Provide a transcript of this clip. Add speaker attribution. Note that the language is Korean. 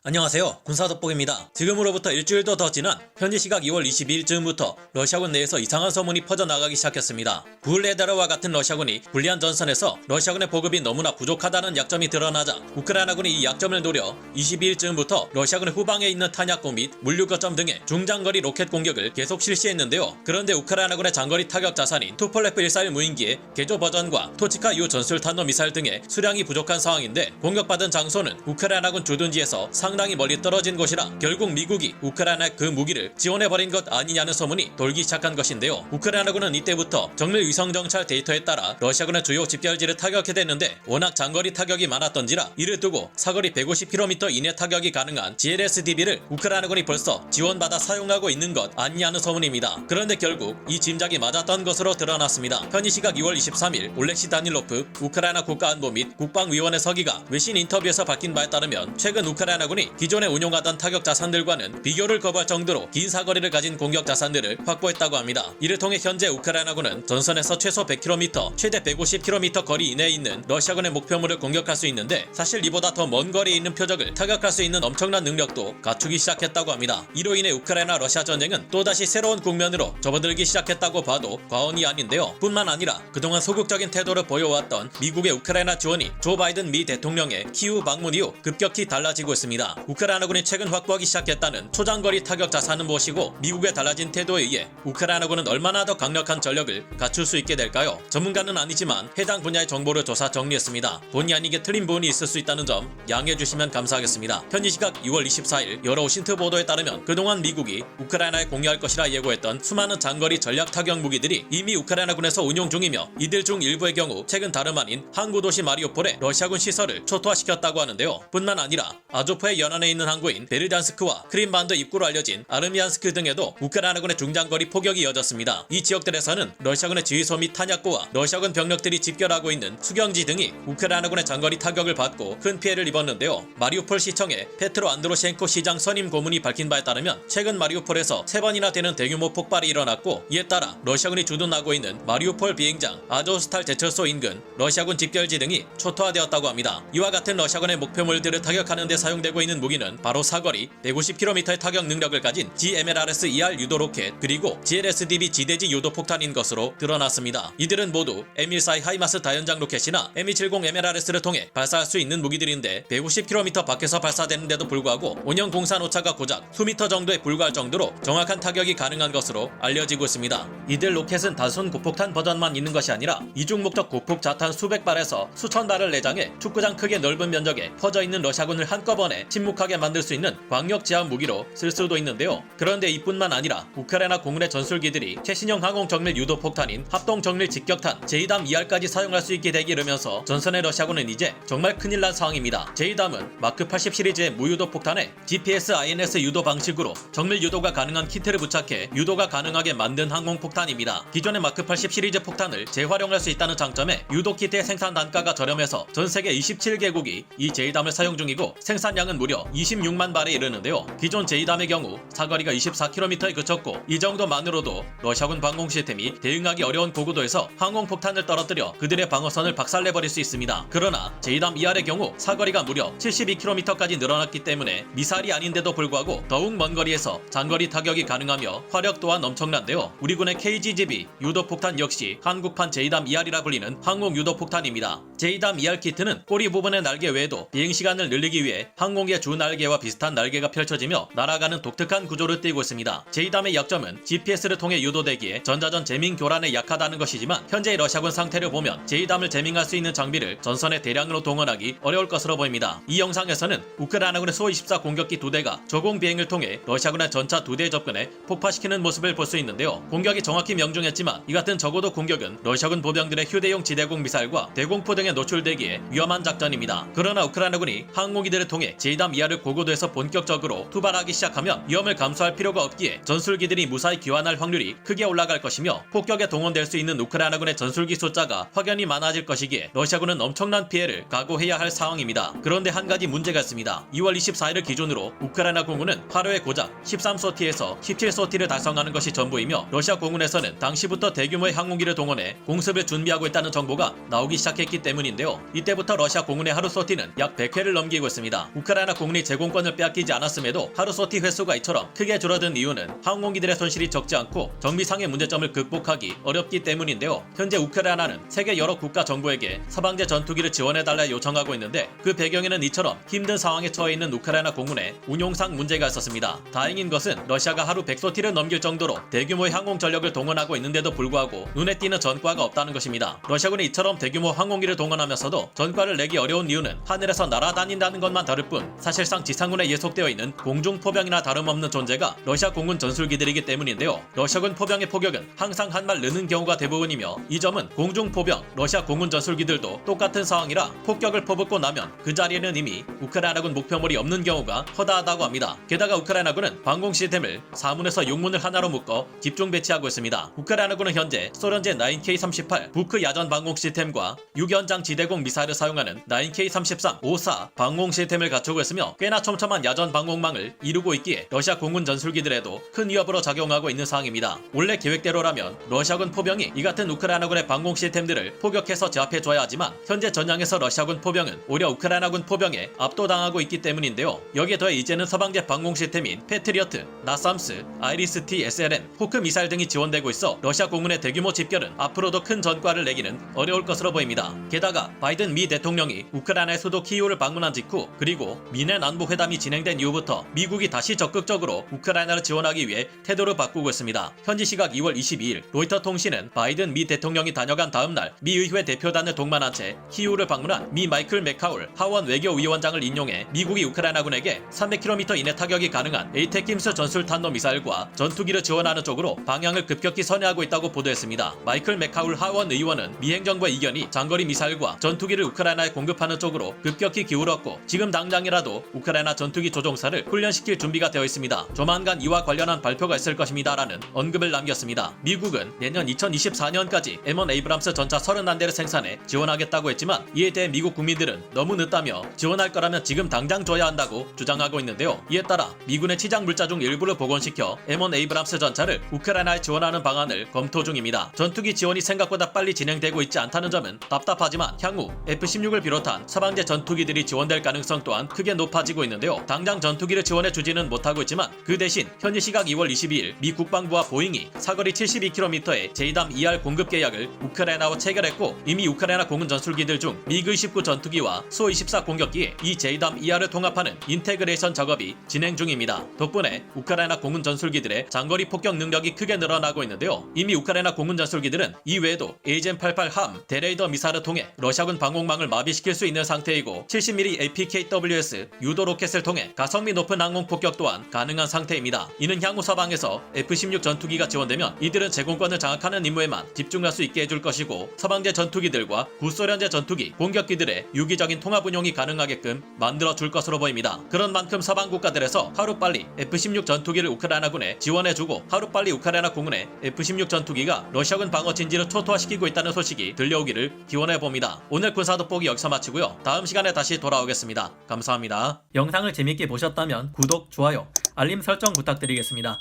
Speaker 1: 안녕하세요. 군사돋보기입니다. 지금으로부터 일주일도 더 지난 현지 시각 2월 22일쯤부터 러시아군 내에서 이상한 소문이 퍼져나가기 시작했습니다. 부울레다르와 같은 러시아군이 불리한 전선에서 러시아군의 보급이 너무나 부족하다는 약점이 드러나자 우크라이나군이 이 약점을 노려 22일쯤부터 러시아군의 후방에 있는 탄약고 및 물류 거점 등의 중장거리 로켓 공격을 계속 실시했는데요. 그런데 우크라이나군의 장거리 타격 자산인 투폴레프 141 무인기의 개조 버전과 토치카 U 전술 탄도 미사일 등의 수량이 부족한 상황인데 공격받은 장소는 우크라이나군 주둔지에서 상당히 멀리 떨어진 곳이라 결국 미국이 우크라이나에 그 무기를 지원해버린 것 아니냐는 소문이 돌기 시작한 것인데요. 우크라이나군은 이때부터 정밀 위성 정찰 데이터에 따라 러시아군의 주요 집결지를 타격해댔는데 워낙 장거리 타격이 많았던지라 이를 두고 사거리 150km 이내 타격이 가능한 GLSDB를 우크라이나군이 벌써 지원받아 사용하고 있는 것 아니냐는 소문입니다. 그런데 결국 이 짐작이 맞았던 것으로 드러났습니다. 현지 시각 2월 23일 올렉시 다닐로프 우크라이나 국가안보 및 국방위원회 서기가 외신 인터뷰에서 밝힌 바에 따르면 최근 우크라이나군이 기존에 운용하던 타격 자산들과는 비교를 거부할 정도로 긴 사거리를 가진 공격 자산들을 확보했다고 합니다. 이를 통해 현재 우크라이나군은 전선에서 최소 100km, 최대 150km 거리 이내에 있는 러시아군의 목표물을 공격할 수 있는데 사실 이보다 더 먼 거리에 있는 표적을 타격할 수 있는 엄청난 능력도 갖추기 시작했다고 합니다. 이로 인해 우크라이나 러시아 전쟁은 또다시 새로운 국면으로 접어들기 시작했다고 봐도 과언이 아닌데요. 뿐만 아니라 그동안 소극적인 태도를 보여왔던 미국의 우크라이나 지원이 조 바이든 미 대통령의 키우 방문 이후 급격히 달라지고 있습니다. 우크라이나군이 최근 확보하기 시작했다는 초장거리 타격 자산은 무엇이고 미국의 달라진 태도에 의해 우크라이나군은 얼마나 더 강력한 전력을 갖출 수 있게 될까요? 전문가는 아니지만 해당 분야의 정보를 조사 정리했습니다. 본의 아니게 틀린 부분이 있을 수 있다는 점 양해해 주시면 감사하겠습니다. 현지 시각 2월 24일 여러 오신트 보도에 따르면 그동안 미국이 우크라이나에 공유할 것이라 예고했던 수많은 장거리 전략 타격 무기들이 이미 우크라이나군에서 운용 중이며 이들 중 일부의 경우 최근 다름 아닌 항구 도시 마리우폴의 러시아군 시설을 초토화시켰다고 하는데요. 뿐만 아니라 아조프의 연안에 있는 항구인 베르단스크와 크림반도 입구로 알려진 아르미안스크 등에도 우크라이나군의 중장거리 포격이 이어졌습니다. 이 지역들에서는 러시아군의 지휘소 및 탄약고와 러시아군 병력들이 집결하고 있는 수경지 등이 우크라이나군의 장거리 타격을 받고 큰 피해를 입었는데요. 마리우폴 시청의 페트로 안드로셴코 시장 선임 고문이 밝힌 바에 따르면 최근 마리우폴에서 3번이나 되는 대규모 폭발이 일어났고 이에 따라 러시아군이 주둔하고 있는 마리우폴 비행장, 아조스탈 제철소 인근, 러시아군 집결지 등이 초토화되었다고 합니다. 이와 같은 러시아군의 목표물들을 타격하는 데 사용되고 있는 무기는 바로 사거리 150km의 타격 능력을 가진 GMLRS-ER 유도 로켓 그리고 GLSDB 지대지 유도 폭탄인 것으로 드러났습니다. 이들은 모두 M14 하이마스 다연장 로켓이나 M270 MLRS를 통해 발사할 수 있는 무기들인데 150km 밖에서 발사되는데도 불구하고 운영 공산 오차가 고작 수미터 정도에 불과할 정도로 정확한 타격이 가능한 것으로 알려지고 있습니다. 이들 로켓은 단순 고폭탄 버전만 있는 것이 아니라 이중 목적 고폭 자탄 수백 발에서 수천 발을 내장해 축구장 크기의 넓은 면적에 퍼져 있는 러시아군을 한꺼번에 침묵하게 만들 수 있는 광역 제압 무기로 쓸 수도 있는데요. 그런데 이뿐만 아니라 우크라이나 공군의 전술기들이 최신형 항공 정밀 유도 폭탄인 합동 정밀 직격탄 제이담 ER까지 사용할 수 있게 되기 이르면서 전선의 러시아군은 이제 정말 큰일 난 상황입니다. 제이담은 마크 80 시리즈의 무유도 폭탄에 GPS INS 유도 방식으로 정밀 유도가 가능한 키트를 부착해 유도가 가능하게 만든 항공 폭탄입니다. 기존의 마크 80 시리즈 폭탄을 재활용할 수 있다는 장점에 유도 키트의 생산 단가가 저렴해서 전 세계 27개국이 이 제이담을 사용 중이고 생산량은 무려 26만 발에 이르는데요. 기존 제이담의 경우 사거리가 24km에 그쳤고 이 정도만으로도 러시아군 방공 시스템이 대응하기 어려운 고고도에서 항공폭탄을 떨어뜨려 그들의 방어선을 박살내버릴 수 있습니다. 그러나 제이담 ER의 경우 사거리가 무려 72km까지 늘어났기 때문에 미사일이 아닌데도 불구하고 더욱 먼 거리에서 장거리 타격이 가능하며 화력 또한 엄청난데요. 우리 군의 KGGB 유도폭탄 역시 한국판 제이담 ER이라 불리는 항공 유도폭탄입니다. 제이담 ER 키트는 꼬리 부분의 날개 외에도 비행시간을 늘리기 위해 항공기의 주 날개와 비슷한 날개가 펼쳐지며 날아가는 독특한 구조를 띠고 있습니다. 제이담의 약점은 GPS를 통해 유도되기에 전자전 재밍 교란에 약하다는 것이지만 현재의 러시아군 상태를 보면 제이담을 재밍할 수 있는 장비를 전선에 대량으로 동원하기 어려울 것으로 보입니다. 이 영상에서는 우크라이나군의 소-24 공격기 2대가 저공 비행을 통해 러시아군의 전차 2대에 접근해 폭파시키는 모습을 볼 수 있는데요. 공격이 정확히 명중했지만 이 같은 적어도 공격은 러시아군 보병들의 휴대용 지대공 미사일과 대공포 등에 노출되기에 위험한 작전입니다. 그러나 우크라이나군이 항공기들을 통해 제이담 ER을 고고도에서 본격적으로 투발하기 시작하면 위험을 감수할 필요가 없기에 전술기들이 무사히 귀환할 확률이 크게 올라갈 것이며 폭격에 동원될 수 있는 우크라이나군의 전술기 숫자가 확연히 많아질 것이기에 러시아군은 엄청난 피해를 각오해야 할 상황입니다. 그런데 한 가지 문제가 있습니다. 2월 24일을 기준으로 우크라이나 공군은 하루에 고작 13소티에서 17소티를 달성하는 것이 전부이며 러시아 공군에서는 당시부터 대규모의 항공기를 동원해 공습을 준비하고 있다는 정보가 나오기 시작했기 때문인데요. 이때부터 러시아 공군의 하루 소티는 약 100회를 넘기고 있습니다. 우크라이나 공군이 제공권을 빼앗기지 않았음에도 하루 쏘티 횟수가 이처럼 크게 줄어든 이유는 항공기들의 손실이 적지 않고 정비상의 문제점을 극복하기 어렵기 때문인데요. 현재 우크라이나는 세계 여러 국가 정부에게 서방제 전투기를 지원해달라 요청하고 있는데 그 배경에는 이처럼 힘든 상황에 처해 있는 우크라이나 공군의 운용상 문제가 있었습니다. 다행인 것은 러시아가 하루 100소티를 넘길 정도로 대규모의 항공 전력을 동원하고 있는데도 불구하고 눈에 띄는 전과가 없다는 것입니다. 러시아군이 이처럼 대규모 항공기를 동원하면서도 전과를 내기 어려운 이유는 하늘에서 날아다닌다는 것만 다를 뿐 사실상 지상군에 예속되어 있는 공중포병이나 다름없는 존재가 러시아 공군 전술기들이기 때문인데요. 러시아군 포병의 포격은 항상 한 발 느는 경우가 대부분이며 이 점은 공중포병, 러시아 공군 전술기들도 똑같은 상황이라 폭격을 퍼붓고 나면 그 자리에는 이미 우크라이나군 목표물이 없는 경우가 허다하다고 합니다. 게다가 우크라이나군은 방공 시스템을 4문에서 6문을 하나로 묶어 집중 배치하고 있습니다. 우크라이나군은 현재 소련제 9K-38 부크 야전 방공 시스템과 6연장 지대공 미사일을 사용하는 9K-33 5사 방공 시스템을 갖추고 있으며 꽤나 촘촘한 야전 방공망을 이루고 있기에 러시아 공군 전술기들에도 큰 위협으로 작용하고 있는 상황입니다. 원래 계획대로라면 러시아군 포병이 이 같은 우크라이나군의 방공 시스템들을 포격해서 제압해줘야 하지만 현재 전장에서 러시아군 포병은 오히려 우크라이나군 포병에 압도당하고 있기 때문인데요. 여기에 더해 이제는 서방제 방공 시스템인 패트리어트, 나삼스, 아이리스-T SLN, 호크 미사일 등이 지원되고 있어 러시아 공군의 대규모 집결은 앞으로도 큰 전과를 내기는 어려울 것으로 보입니다. 게다가 바이든 미 대통령이 우크라이나의 수도 키이우를 방문한 직후 그리고 미네 남북 회담이 진행된 이후부터 미국이 다시 적극적으로 우크라이나를 지원하기 위해 태도를 바꾸고 있습니다. 현지 시각 2월 22일 로이터 통신은 바이든 미 대통령이 다녀간 다음날 미 의회 대표단을 동반한 채 키이우를 방문한 미 마이클 맥카울 하원 외교위원장을 인용해 미국이 우크라이나군에게 300km 이내 타격이 가능한 에이테킴스 전술탄도 미사일과 전투기를 지원하는 쪽으로 방향을 급격히 선회하고 있다고 보도했습니다. 마이클 맥카울 하원 의원은 미 행정부의 이견이 장거리 미사일과 전투기를 우크라이나에 공급하는 쪽으로 급격히 기울었고 지금 당장이라도 우크라이나 전투기 조종사를 훈련시킬 준비가 되어 있습니다. 조만간 이와 관련한 발표가 있을 것입니다라는 언급을 남겼습니다. 미국은 내년 2024년까지 M1 에이브람스 전차 31대를 생산해 지원하겠다고 했지만 이에 대해 미국 국민들은 너무 늦다며 지원할 거라면 지금 당장 줘야 한다고 주장하고 있는데요. 이에 따라 미군의 치장 물자 중 일부를 복원시켜 M1 에이브람스 전차를 우크라이나에 지원하는 방안을 검토 중입니다. 전투기 지원이 생각보다 빨리 진행되고 있지 않다는 점은 답답하지만 향후 F-16을 비롯한 서방제 전투기들이 지원될 가능성 또한 크게 높아지고 있는데요. 당장 전투기를 지원해주지는 못하고 있지만 그 대신 현지 시각 2월 22일 미 국방부와 보잉이 사거리 72km의 JDAM-2R 공급 계약을 우크라이나와 체결했고 이미 우크라이나 공군 전술기들 중 미그-29 전투기와 수-24 공격기에 이 JDAM-2R을 통합하는 인테그레이션 작업이 진행 중입니다. 덕분에 우크라이나 공군 전술기들의 장거리 폭격 능력이 크게 늘어나고 있는데요. 이미 우크라이나 공군 전술기들은 이 외에도 AGM-88 함, 대레이더 미사일을 통해 러시아군 방공망을 마비시킬 수 있는 상태이고 70mm APKWS 유도 로켓을 통해 가성비 높은 항공 폭격 또한 가능한 상태입니다. 이는 향후 서방에서 F-16 전투기가 지원되면 이들은 제공권을 장악하는 임무에만 집중할 수 있게 해줄 것이고 서방제 전투기들과 구소련제 전투기, 공격기들의 유기적인 통합 운용이 가능하게끔 만들어줄 것으로 보입니다. 그런 만큼 서방 국가들에서 하루빨리 F-16 전투기를 우크라이나군에 지원해주고 하루빨리 우크라이나 공군의 F-16 전투기가 러시아군 방어 진지를 초토화시키고 있다는 소식이 들려오기를 기원해봅니다. 오늘 군사 돋보기 여기서 마치고요. 다음 시간에 다시 돌아오겠습니다. 감사합니다. 영상을 재밌게 보셨다면 구독, 좋아요, 알림 설정 부탁드리겠습니다.